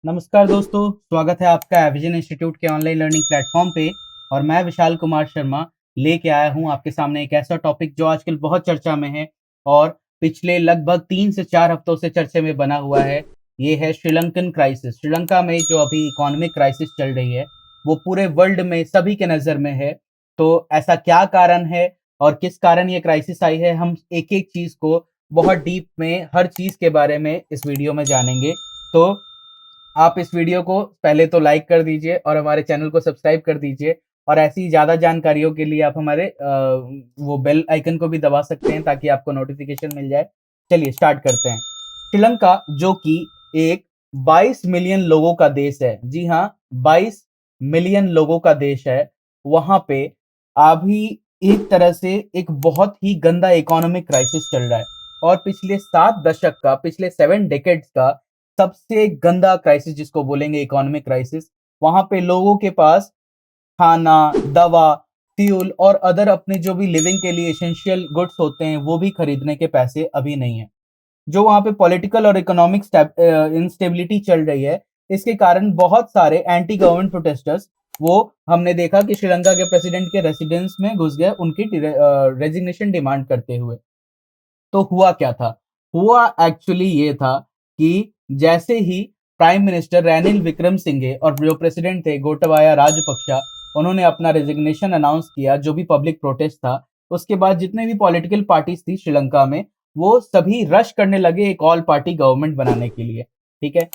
नमस्कार दोस्तों, स्वागत है आपका एविजन इंस्टीट्यूट के ऑनलाइन लर्निंग प्लेटफॉर्म पे। और मैं विशाल कुमार शर्मा लेके आया हूँ आपके सामने एक ऐसा टॉपिक जो आजकल बहुत चर्चा में है और पिछले लगभग 3 से 4 हफ्तों से चर्चे में बना हुआ है। ये है श्रीलंकन क्राइसिस। श्रीलंका में जो अभी इकोनॉमिक क्राइसिस चल रही है, वो पूरे वर्ल्ड में सभी के नज़र में है। तो ऐसा क्या कारण है और किस कारण ये क्राइसिस आई है, हम एक-एक चीज़ को बहुत डीप में हर चीज़ के बारे में इस वीडियो में जानेंगे। तो आप इस वीडियो को पहले तो लाइक कर दीजिए और हमारे चैनल को सब्सक्राइब कर दीजिए। और ऐसी ज़्यादा जानकारियों के लिए आप हमारे वो बेल आइकन को भी दबा सकते हैं ताकि आपको नोटिफिकेशन मिल जाए। चलिए स्टार्ट करते हैं। श्रीलंका जो कि एक 22 मिलियन लोगों का देश है, जी हाँ, 22 मिलियन लोगों का देश है। वहाँ पे अभी एक तरह से एक बहुत ही गंदा इकोनॉमिक क्राइसिस चल रहा है और पिछले 7 दशक का, पिछले 7 डेकेड्स का सबसे गंदा क्राइसिस जिसको बोलेंगे इकोनॉमिक क्राइसिस। वहाँ पे लोगों के पास खाना, दवा, फ्यूल और अदर अपने जो भी लिविंग के लिए एसेंशियल गुड्स होते हैं, वो भी खरीदने के पैसे अभी नहीं है। जो वहाँ पे पॉलिटिकल और इकोनॉमिक इंस्टेबिलिटी चल रही है, इसके कारण बहुत सारे एंटी गवर्नमेंट प्रोटेस्टर्स, वो हमने देखा कि श्रीलंका के प्रेसिडेंट के रेसिडेंस में घुस गए उनकी रेजिग्नेशन डिमांड करते हुए। तो हुआ क्या था? हुआ एक्चुअली ये था कि जैसे ही प्राइम मिनिस्टर रनिल विक्रमसिंघे और जो प्रेसिडेंट थे गोटाबाया राजपक्षे, उन्होंने अपना रेजिग्नेशन अनाउंस किया, जो भी पब्लिक प्रोटेस्ट था, उसके बाद जितने भी पॉलिटिकल पार्टीज थी श्रीलंका में, वो सभी रश करने लगे एक ऑल पार्टी गवर्नमेंट बनाने के लिए। ठीक है?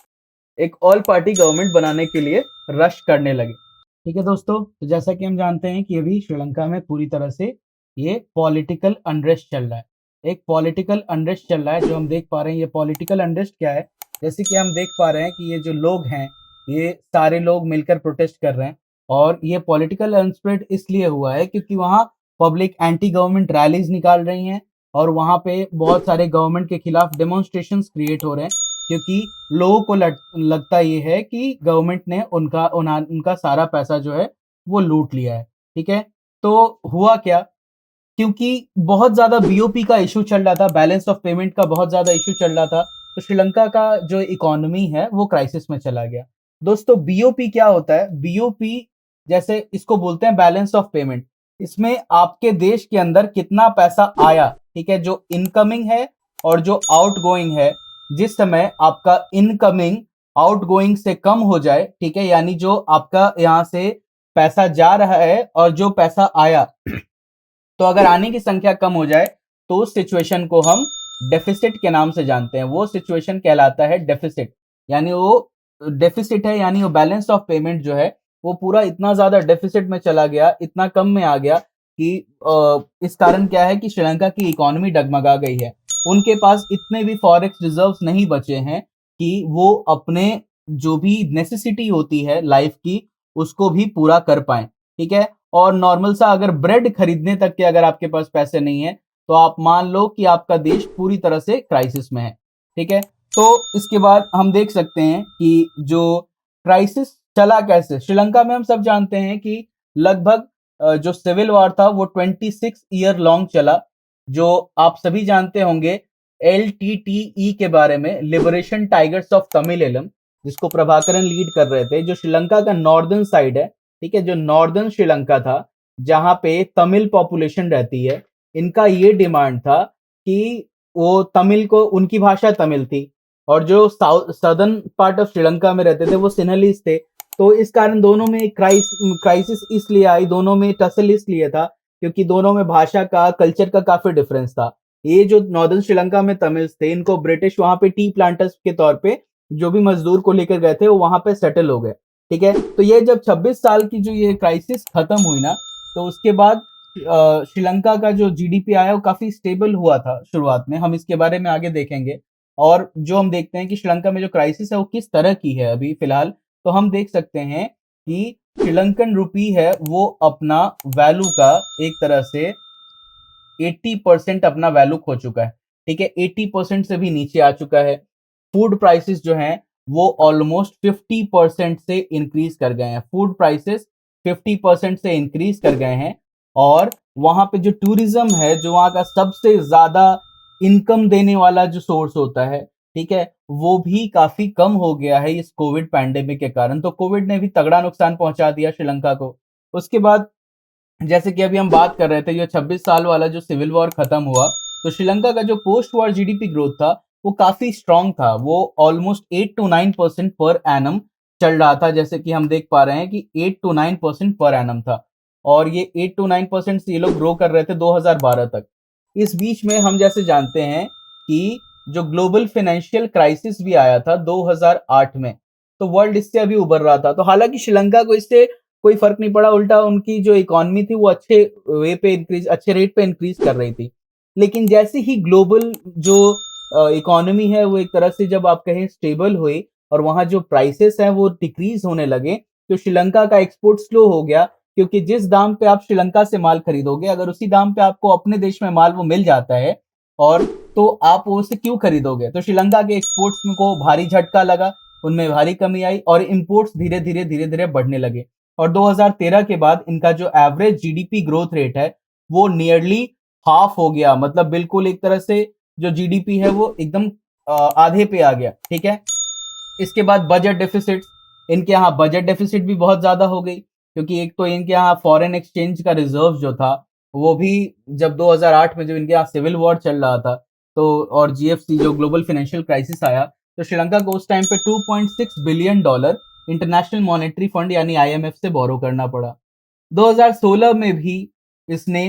एक ऑल पार्टी गवर्नमेंट बनाने के लिए रश करने लगे। ठीक है दोस्तों, तो जैसा कि हम जानते हैं कि अभी श्रीलंका में पूरी तरह से ये पॉलिटिकल अनरेस्ट चल रहा है। एक पॉलिटिकल अनरेस्ट चल रहा है जो हम देख पा रहे हैं। ये पॉलिटिकल अनरेस्ट क्या है? जैसे कि हम देख पा रहे हैं कि ये जो लोग हैं, ये सारे लोग मिलकर प्रोटेस्ट कर रहे हैं। और ये पॉलिटिकल अनस्प्रेड इसलिए हुआ है क्योंकि वहाँ पब्लिक एंटी गवर्नमेंट रैलीज निकाल रही हैं और वहाँ पे बहुत सारे गवर्नमेंट के खिलाफ डेमोन्स्ट्रेशंस क्रिएट हो रहे हैं, क्योंकि लोगों को लगता ये है कि गवर्नमेंट ने उनका सारा पैसा जो है वो लूट लिया है। ठीक है? तो हुआ क्या, क्योंकि बहुत ज़्यादा बीओपी का इश्यू चल रहा था, बैलेंस ऑफ पेमेंट का बहुत ज़्यादा इश्यू चल रहा था, तो श्रीलंका का जो इकोनॉमी है वो क्राइसिस में चला गया। दोस्तों, बीओपी क्या होता है? बीओपी जैसे इसको बोलते हैं बैलेंस ऑफ पेमेंट। इसमें आपके देश के अंदर कितना पैसा आया, ठीक है, जो इनकमिंग है और जो आउटगोइंग है। जिस समय आपका इनकमिंग आउटगोइंग से कम हो जाए, ठीक है, यानी जो आपका यहाँ से पैसा जा रहा है और जो पैसा आया, तो अगर आने की संख्या कम हो जाए तो उस सिचुएशन को हम डेफिसिट के नाम से जानते हैं। वो सिचुएशन कहलाता है डेफिसिट। यानी वो डेफिसिट है, यानी वो बैलेंस ऑफ पेमेंट जो है वो पूरा इतना ज्यादा डेफिसिट में चला गया, इतना कम में आ गया कि इस कारण क्या है कि श्रीलंका की इकोनॉमी डगमगा गई है। उनके पास इतने भी फॉरेक्स रिजर्व्स नहीं बचे हैं कि वो अपने जो भी नेसेसिटी होती है लाइफ की, उसको भी पूरा कर पाए। ठीक है? और नॉर्मल सा अगर ब्रेड खरीदने तक के अगर आपके पास पैसे नहीं है, तो आप मान लो कि आपका देश पूरी तरह से क्राइसिस में है। ठीक है? तो इसके बाद हम देख सकते हैं कि जो क्राइसिस चला कैसे। श्रीलंका में हम सब जानते हैं कि लगभग जो सिविल वॉर था वो 26 ईयर लॉन्ग चला। जो आप सभी जानते होंगे एलटीटीई के बारे में, लिबरेशन टाइगर्स ऑफ तमिल, जिसको प्रभाकरन लीड कर रहे थे, जो श्रीलंका का नॉर्दर्न साइड है। ठीक है? जो नॉर्दर्न श्रीलंका था, जहाँ पे तमिल पॉपुलेशन रहती है, इनका ये डिमांड था कि वो तमिल को, उनकी भाषा तमिल थी और जो south southern part of Sri Lanka में रहते थे वो सिन्हलीज थे। तो इस कारण दोनों में क्राइसिस इसलिए आई, दोनों में टसल इसलिए था क्योंकि दोनों में भाषा का, कल्चर का काफी डिफरेंस था। ये जो नॉर्दर्न श्रीलंका में तमिल्स थे, इनको ब्रिटिश वहां पे टी प्लांटर्स के तौर पे जो भी मजदूर को लेकर गए थे वो वहां पे सेटल हो गए। ठीक है? तो ये जब 26 साल की जो ये क्राइसिस खत्म हुई ना, तो उसके बाद श्रीलंका का जो जीडीपी आया वो काफी स्टेबल हुआ था शुरुआत में। हम इसके बारे में आगे देखेंगे। और जो हम देखते हैं कि श्रीलंका में जो क्राइसिस है वो किस तरह की है अभी फिलहाल, तो हम देख सकते हैं कि श्रीलंकन रुपी है वो अपना वैल्यू का एक तरह से 80% अपना वैल्यू खो चुका है। ठीक है? 80% से भी नीचे आ चुका है। फूड प्राइसेस जो हैं वो ऑलमोस्ट 50% से इंक्रीज कर गए हैं। फूड प्राइसेस 50% से इंक्रीज कर गए हैं। और वहां पे जो टूरिज्म है, जो वहां का सबसे ज्यादा इनकम देने वाला जो सोर्स होता है, ठीक है, वो भी काफी कम हो गया है इस कोविड पैंडेमिक के कारण। तो कोविड ने भी तगड़ा नुकसान पहुंचा दिया श्रीलंका को। उसके बाद जैसे कि अभी हम बात कर रहे थे, ये 26 साल वाला जो सिविल वॉर खत्म हुआ, तो श्रीलंका का जो पोस्ट वॉर जीडीपी ग्रोथ था वो काफी स्ट्रांग था। वो ऑलमोस्ट 8 to 9% पर एनम चल रहा था। जैसे कि हम देख पा रहे हैं कि 8 to 9% पर एनम था, और ये 8 to 9% से ये लोग ग्रो कर रहे थे 2012 तक। इस बीच में हम जैसे जानते हैं कि जो ग्लोबल फाइनेंशियल क्राइसिस भी आया था 2008 में, तो वर्ल्ड इससे अभी उभर रहा था। तो हालांकि श्रीलंका को इससे कोई फर्क नहीं पड़ा, उल्टा उनकी जो इकोनॉमी थी वो अच्छे रेट पे इंक्रीज कर रही थी। लेकिन जैसे ही ग्लोबल जो इकोनॉमी है वो एक तरह से, जब आप कहें, स्टेबल हुई और वहां जो प्राइसेस हैं वो डिक्रीज होने लगे, तो श्रीलंका का एक्सपोर्ट स्लो हो गया। क्योंकि जिस दाम पे आप श्रीलंका से माल खरीदोगे, अगर उसी दाम पे आपको अपने देश में माल वो मिल जाता है, और तो आप उसे क्यों खरीदोगे। तो श्रीलंका के एक्सपोर्ट्स को भारी झटका लगा, उनमें भारी कमी आई और इंपोर्ट्स धीरे धीरे बढ़ने लगे। और 2013 के बाद इनका जो एवरेज जीडीपी ग्रोथ रेट है वो नियरली हाफ हो गया। मतलब बिल्कुल एक तरह से जो जीडीपी है वो एकदम आधे पे आ गया। ठीक है, इसके बाद बजट डेफिसिट, इनके यहाँ बजट डेफिसिट भी बहुत ज्यादा हो गई, क्योंकि एक तो इनके यहाँ फॉरेन एक्सचेंज का रिजर्व जो था वो भी, जब 2008 में जो इनके यहाँ सिविल वॉर चल रहा था, तो और जीएफसी जो ग्लोबल फाइनेंशियल क्राइसिस आया, तो श्रीलंका को उस टाइम पे $2.6 बिलियन इंटरनेशनल मॉनेटरी फंड यानी आईएमएफ से बोरो करना पड़ा। 2016 में भी इसने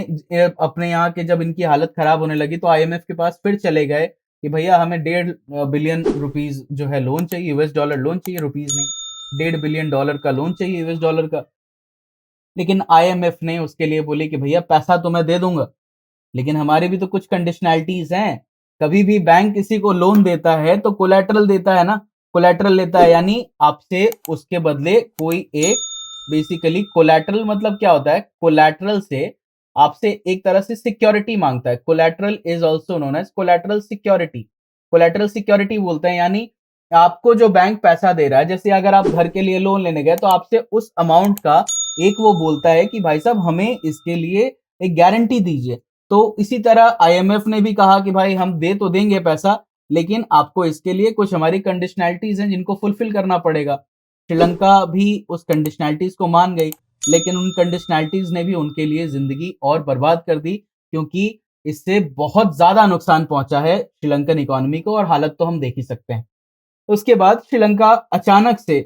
अपने यहाँ के, जब इनकी हालत खराब होने लगी, तो आईएमएफ के पास फिर चले गए कि भैया हमें 1.5 बिलियन रुपीज जो है लोन चाहिए, यूएस डॉलर लोन चाहिए, रुपीज नहीं, $1.5 बिलियन का लोन चाहिए यूएस डॉलर का। लेकिन आईएमएफ ने उसके लिए बोले कि भैया पैसा तो मैं दे दूंगा, लेकिन हमारी भी तो कुछ कंडीशनैलिटीज हैं। कभी भी बैंक किसी को लोन देता है तो कोलैटरल देता है ना, कोलैटरल लेता है, यानी आपसे उसके बदले कोई एक, बेसिकली कोलैटरल मतलब क्या होता है, कोलैटरल से आपसे एक तरह से सिक्योरिटी मांगता है। Collateral is also known as collateral security. Collateral security बोलते हैं, यानी आपको जो बैंक पैसा दे रहा है, जैसे अगर आप घर के लिए लोन लेने गए तो आपसे उस अमाउंट का एक वो बोलता है कि भाई साहब हमें इसके लिए एक गारंटी दीजिए। तो इसी तरह आईएमएफ ने भी कहा कि भाई हम दे तो देंगे पैसा, लेकिन आपको इसके लिए कुछ हमारी कंडीशनैलिटीज हैं जिनको फुलफिल करना पड़ेगा। श्रीलंका भी उस कंडीशनैलिटीज को मान गई, लेकिन उन कंडीशनैलिटीज ने भी उनके लिए जिंदगी और बर्बाद कर दी, क्योंकि इससे बहुत ज्यादा नुकसान पहुंचा है श्रीलंकन इकोनॉमी को, और हालत तो हम देख ही सकते हैं। उसके बाद श्रीलंका अचानक से,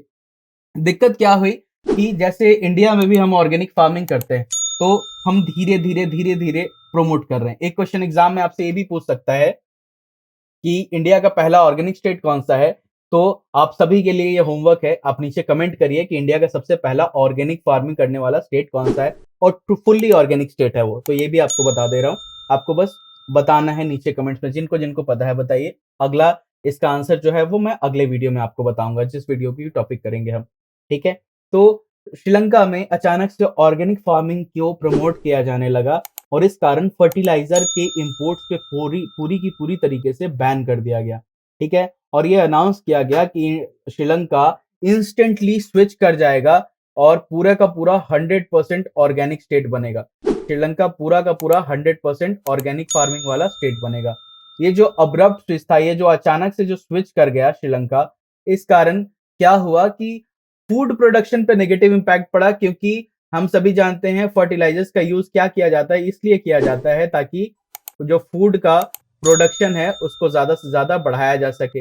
दिक्कत क्या हुई कि जैसे इंडिया में भी हम ऑर्गेनिक फार्मिंग करते हैं, तो हम धीरे धीरे प्रमोट कर रहे हैं। एक क्वेश्चन एग्जाम में आपसे ये भी पूछ सकता है कि इंडिया का पहला ऑर्गेनिक स्टेट कौन सा है। तो आप सभी के लिए ये होमवर्क है, आप नीचे कमेंट करिए कि इंडिया का सबसे पहला ऑर्गेनिक फार्मिंग करने वाला स्टेट कौन सा है, और फुल्ली ऑर्गेनिक स्टेट है वो। तो ये भी आपको बता दे रहा हूँ, आपको बस बताना है नीचे कमेंट्स में, जिनको जिनको पता है बताइए। अगला इसका आंसर जो है वो मैं अगले वीडियो में आपको बताऊंगा, जिस वीडियो की टॉपिक करेंगे हम। ठीक है, तो श्रीलंका में अचानक से ऑर्गेनिक फार्मिंग को प्रमोट किया जाने लगा, और इस कारण फर्टिलाइजर के इंपोर्ट्स पे पूरी की पूरी तरीके से बैन कर दिया गया। ठीक है, और ये अनाउंस किया गया कि श्रीलंका इंस्टेंटली स्विच कर जाएगा और पूरा का पूरा 100% ऑर्गेनिक स्टेट बनेगा। श्रीलंका पूरा का पूरा 100% ऑर्गेनिक फार्मिंग वाला स्टेट बनेगा। ये जो अब्रप्ट स्विच था, ये जो अचानक से जो स्विच कर गया श्रीलंका, इस कारण क्या हुआ कि फूड प्रोडक्शन पे नेगेटिव इंपैक्ट पड़ा। क्योंकि हम सभी जानते हैं फर्टिलाइजर्स का यूज क्या किया जाता है, इसलिए किया जाता है ताकि जो फूड का प्रोडक्शन है उसको ज्यादा से ज्यादा बढ़ाया जा सके।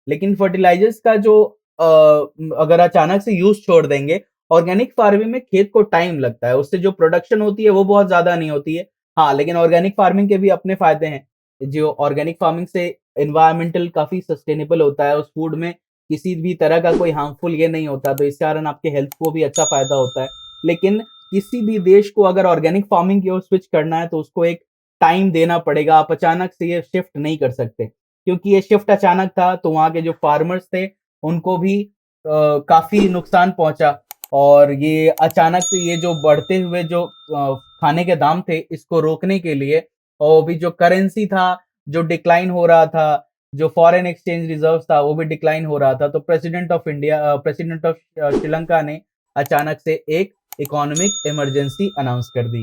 लेकिन फर्टिलाइजर्स का जो अगर अचानक से यूज छोड़ देंगे, ऑर्गेनिक फार्मिंग में खेत को टाइम लगता है, उससे जो प्रोडक्शन होती है वो बहुत ज्यादा नहीं होती है। हाँ, लेकिन ऑर्गेनिक फार्मिंग के भी अपने फायदे हैं। जो ऑर्गेनिक फार्मिंग से एनवायरमेंटल काफी सस्टेनेबल होता है, उस फूड में किसी भी तरह का कोई हार्मफुल ये नहीं होता, तो इस कारण आपके हेल्थ को भी अच्छा फायदा होता है। लेकिन किसी भी देश को अगर ऑर्गेनिक फार्मिंग की ओर स्विच करना है तो उसको एक टाइम देना पड़ेगा। आप अचानक से ये शिफ्ट नहीं कर सकते, क्योंकि ये शिफ्ट अचानक था, तो वहां के जो फार्मर्स थे उनको भी काफी नुकसान पहुंचा। और ये अचानक से ये जो बढ़ते हुए जो खाने के दाम थे, इसको रोकने के लिए, और भी जो करेंसी था जो डिक्लाइन हो रहा था, जो फॉरेन एक्सचेंज रिजर्व था वो भी डिक्लाइन हो रहा था, तो प्रेसिडेंट ऑफ श्रीलंका ने अचानक से एक इकोनॉमिक इमरजेंसी अनाउंस कर दी।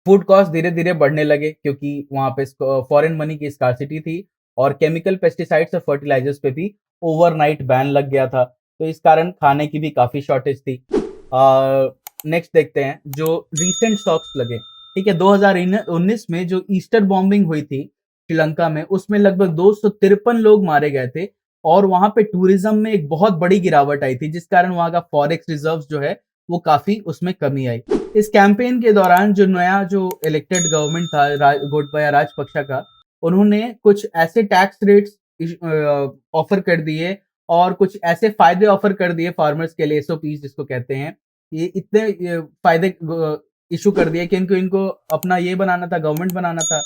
फूड कॉस्ट धीरे धीरे बढ़ने लगे, क्योंकि वहां पे फॉरेन मनी की स्कार्सिटी थी, और केमिकल पेस्टिसाइड्स और फर्टिलाइजर्स पे भी ओवरनाइट बैन लग गया था। तो इस कारण खाने की भी काफ़ी शॉर्टेज थी। नेक्स्ट देखते हैं जो रीसेंट शॉक्स लगे। ठीक है, 2019 में जो ईस्टर बॉम्बिंग हुई थी श्रीलंका में, उसमें लगभग 253 लोग मारे गए थे और वहां पे टूरिज्म में एक बहुत बड़ी गिरावट आई थी, जिस कारण वहां का फॉरेक्स रिजर्व्स जो है वो काफी उसमें कमी आई। इस कैंपेन के दौरान जो नया जो इलेक्टेड गवर्नमेंट था गोटबाया राजपक्षा का, उन्होंने कुछ ऐसे टैक्स रेट्स ऑफर कर दिए और कुछ ऐसे फायदे ऑफर कर दिए फार्मर्स के लिए, एसओपी जिसको कहते हैं, ये इतने फायदे इशू कर दिए कि इनको अपना ये बनाना था, गवर्नमेंट बनाना था।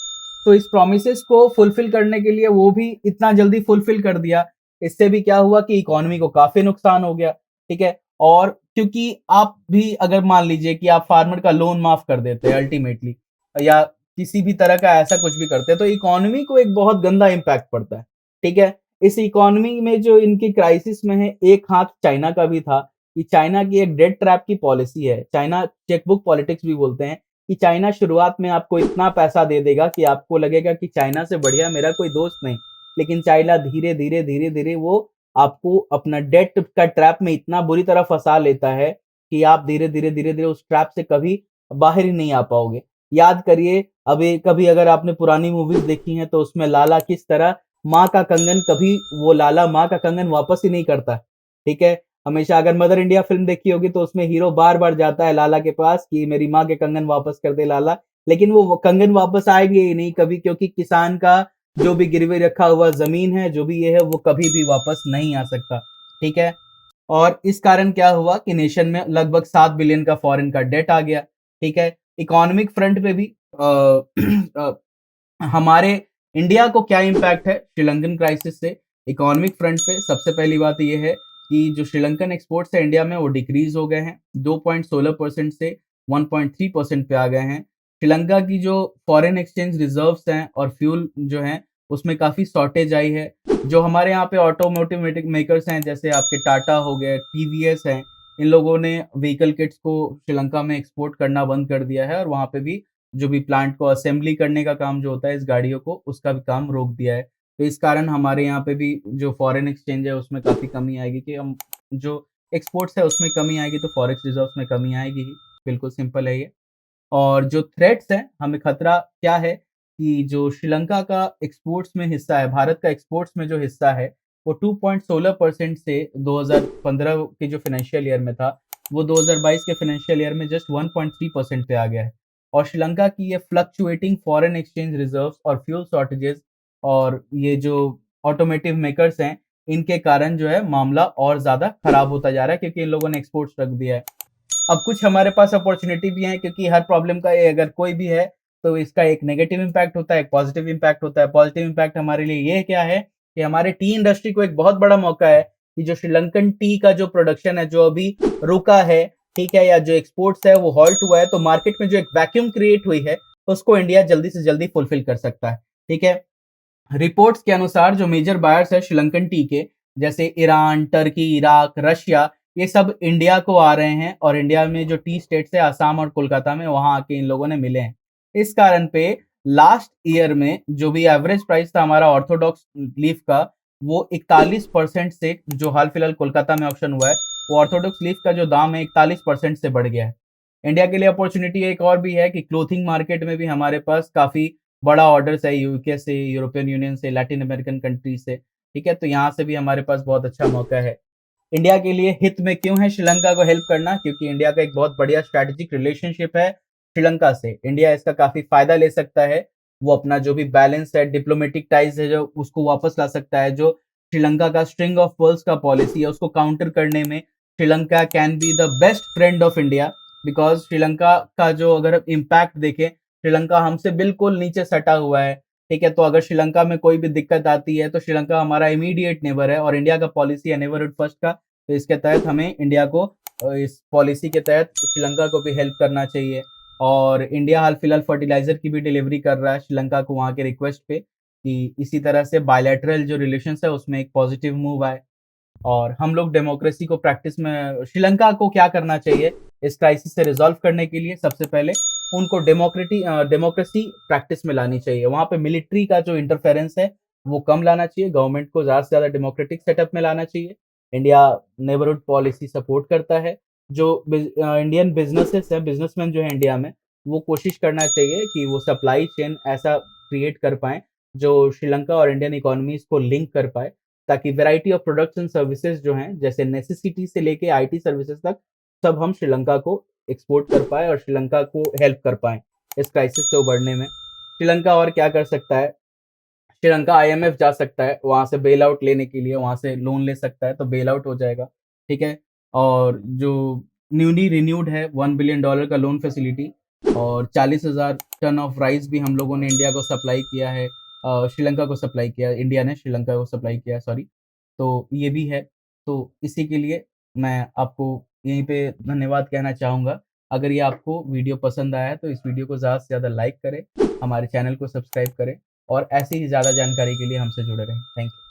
तो इस प्रोमिसेस को फुलफिल करने के लिए वो भी इतना जल्दी फुलफिल कर दिया। इससे भी क्या हुआ कि इकोनॉमी को काफी नुकसान हो गया। ठीक है, और क्योंकि आप भी अगर मान लीजिए कि आप फार्मर का लोन माफ कर देते हैं अल्टीमेटली, या किसी भी तरह का ऐसा कुछ भी करते हैं, तो इकोनॉमी को एक बहुत गंदा इम्पैक्ट पड़ता है। ठीक है, इस इकोनॉमी में जो इनकी क्राइसिस में है, एक हाथ चाइना का भी था कि चाइना की एक डेट ट्रैप की पॉलिसी है, चाइना चेकबुक पॉलिटिक्स भी बोलते हैं, कि चाइना शुरुआत में आपको इतना पैसा दे देगा कि आपको लगेगा कि चाइना से बढ़िया मेरा कोई दोस्त नहीं, लेकिन चाइना धीरे धीरे धीरे धीरे वो आपको अपना डेट का ट्रैप में इतना बुरी तरह फंसा लेता है कि आप धीरे धीरे धीरे धीरे उस ट्रैप से कभी बाहर ही नहीं आ पाओगे। याद करिए, अभी कभी अगर आपने पुरानी मूवीज देखी हैं तो उसमें लाला किस तरह माँ का कंगन, कभी वो लाला माँ का कंगन वापस ही नहीं करता। ठीक है, हमेशा अगर मदर इंडिया फिल्म देखी होगी तो उसमें हीरो बार-बार जाता है लाला के पास कि मेरी माँ के कंगन वापस कर दे लाला, लेकिन वो कंगन वापस आएँगे ही नहीं कभी, क्योंकि किसान का जो भी गिरवी रखा हुआ ज़मीन है, जो भी ये है, वो कभी भी वापस नहीं आ सकता। ठीक है? और इस कारण क्या हुआ कि नेशन में लगभग 7 बिलियन का फॉरेन का डेट आ गया। ठीक है? इकोनॉमिक फ्रंट पे भी अ, हमारे इंडिया को क्या इम्पैक्ट है श्रीलंकन क्राइसिस से? इकोनॉमिक फ्रंट पे सबसे पहली बात ये है कि जो श्रीलंकन एक्सपोर्ट्स है इंडिया में वो डिक्रीज हो गए हैं, 2.16% से 1.3% पे आ गए हैं। श्रीलंका की जो फॉरेन एक्सचेंज रिजर्व्स हैं और फ्यूल जो हैं, उसमें काफ़ी शॉर्टेज आई है। जो हमारे यहाँ पे ऑटोमोटिव मेकर्स हैं, जैसे आपके टाटा हो गए, टीवीएस हैं, इन लोगों ने व्हीकल किट्स को श्रीलंका में एक्सपोर्ट करना बंद कर दिया है और वहाँ पे भी जो भी प्लांट को असेंबली करने का काम जो होता है इस गाड़ियों को, उसका भी काम रोक दिया है। तो इस कारण हमारे यहाँ पे भी जो फॉरेन एक्सचेंज है उसमें काफ़ी कमी आएगी, कि हम जो एक्सपोर्ट्स है उसमें कमी आएगी तो फॉरेक्स रिजर्व्स में कमी आएगी ही। बिल्कुल सिंपल है ये। और जो थ्रेट्स हैं, हमें खतरा क्या है कि जो श्रीलंका का एक्सपोर्ट्स में हिस्सा है, भारत का एक्सपोर्ट्स में जो हिस्सा है, वो 2.16% से 2015 के जो फाइनेंशियल ईयर में था, वो 2022 के फाइनेंशियल ईयर में जस्ट 1.3% पे आ गया है। और श्रीलंका की ये फ्लक्चुएटिंग फॉरेन एक्सचेंज रिजर्व्स और फ्यूल शॉर्टेजेस और ये जो ऑटोमोटिव मेकर्स हैं, इनके कारण जो है मामला और ज़्यादा खराब होता जा रहा है, क्योंकि इन लोगों ने एक्सपोर्ट्स रख दिया है। अब कुछ हमारे पास अपॉर्चुनिटी भी है, क्योंकि हर प्रॉब्लम का अगर कोई भी है तो इसका एक नेगेटिव इम्पैक्ट होता है, एक पॉजिटिव इम्पैक्ट होता है। पॉजिटिव इम्पैक्ट हमारे लिए ये क्या है कि हमारे टी इंडस्ट्री को एक बहुत बड़ा मौका है कि जो श्रीलंकन टी का जो प्रोडक्शन है जो अभी रुका है, ठीक है, या जो एक्सपोर्ट्स है वो हॉल्ट हुआ है, तो मार्केट में जो एक वैक्यूम क्रिएट हुई है उसको इंडिया जल्दी से जल्दी फुलफिल कर सकता है। ठीक है, रिपोर्ट्स के अनुसार जो मेजर बायर्स है श्रीलंकन टी के, जैसे ईरान, टर्की, इराक, रशिया, ये सब इंडिया को आ रहे हैं और इंडिया में जो टी स्टेट्स है आसाम और कोलकाता में, वहां आके इन लोगों ने मिले हैं। इस कारण पे लास्ट ईयर में जो भी एवरेज प्राइस था हमारा ऑर्थोडॉक्स लीफ का, वो 41% से, जो हाल फिलहाल कोलकाता में ऑप्शन हुआ है, वो ऑर्थोडॉक्स लीफ का जो दाम है 41% से बढ़ गया है। इंडिया के लिए अपॉर्चुनिटी एक और भी है कि क्लोथिंग मार्केट में भी हमारे पास काफ़ी बड़ा ऑर्डर्स है, यूके से, यूरोपियन यूनियन से, लैटिन अमेरिकन कंट्रीज से। ठीक है, तो यहाँ से भी हमारे पास बहुत अच्छा मौका है। इंडिया के लिए हित में क्यों है श्रीलंका को हेल्प करना? क्योंकि इंडिया का एक बहुत बढ़िया स्ट्रैटेजिक रिलेशनशिप है श्रीलंका से। इंडिया इसका काफ़ी फ़ायदा ले सकता है। वो अपना जो भी बैलेंस है, डिप्लोमेटिक टाइज़ है जो, उसको वापस ला सकता है। जो श्रीलंका का स्ट्रिंग ऑफ पर्ल्स का पॉलिसी है, उसको काउंटर करने में Sri Lanka can be the best friend of India. Because Sri Lanka का जो अगर इम्पैक्ट देखें, श्रीलंका हमसे बिल्कुल नीचे सटा हुआ है। ठीक है, तो अगर श्रीलंका में कोई भी दिक्कत आती है तो श्रीलंका हमारा इमीडिएट नेबर है और इंडिया का पॉलिसी है नेबरहुड फर्स्ट का। तो इसके तहत हमें इंडिया को इस पॉलिसी के तहत श्रीलंका को भी हेल्प करना चाहिए। और इंडिया हाल फिलहाल फर्टिलाइजर की भी डिलीवरी कर रहा है श्रीलंका को, वहाँ के रिक्वेस्ट पे, कि इसी तरह से बायलैटरल जो रिलेशंस है उसमें एक पॉजिटिव मूव आए। और हम लोग डेमोक्रेसी को प्रैक्टिस में, श्रीलंका को क्या करना चाहिए इस क्राइसिस से रिजॉल्व करने के लिए? सबसे पहले उनको डेमोक्रेसी प्रैक्टिस में लानी चाहिए। वहाँ पे मिलिट्री का जो इंटरफेरेंस है वो कम लाना चाहिए, गवर्नमेंट को ज़्यादा से ज़्यादा डेमोक्रेटिक सेटअप में लाना चाहिए। इंडिया नेबरहुड पॉलिसी सपोर्ट करता है। जो इंडियन बिज़नेसेस है, बिज़नेसमैन जो है इंडिया में, वो कोशिश करना चाहिए कि वो सप्लाई चेन ऐसा क्रिएट कर पाएँ, जो श्रीलंका और इंडियन इकोनॉमीज़ को लिंक कर पाए, ताकि variety of products and services जो हैं, जैसे नेसेसिटी से लेके आईटी सर्विसेज़ तक, सब हम श्रीलंका को एक्सपोर्ट कर पाएँ और श्रीलंका को हेल्प कर पाएँ, इस क्राइसिस से उभरने में। श्रीलंका और क्या कर सकता है? श्रीलंका आईएमएफ जा सकता है, वहाँ से बेल आउट लेने के लिए, वहाँ से लोन ले सकता है, तो बेल आउट हो जाएगा, ठीक है? और जो न्यूली रिन्यूड है $1 बिलियन का लोन फैसिलिटी, और 40,000 टन ऑफ राइस भी हम लोगों ने इंडिया को सप्लाई किया है, श्रीलंका को सप्लाई किया है, इंडिया ने श्रीलंका को सप्लाई किया है, सॉरी। तो ये भी है, तो इसी के लिए मैं आपको यहीं पे धन्यवाद कहना चाहूँगा। अगर ये आपको वीडियो पसंद आया है, तो इस वीडियो को ज़्यादा से ज़्यादा लाइक करें, हमारे चैनल को सब्सक्राइब करें और ऐसी ही ज़्यादा जानकारी के लिए हमसे जुड़े रहें। Thank you.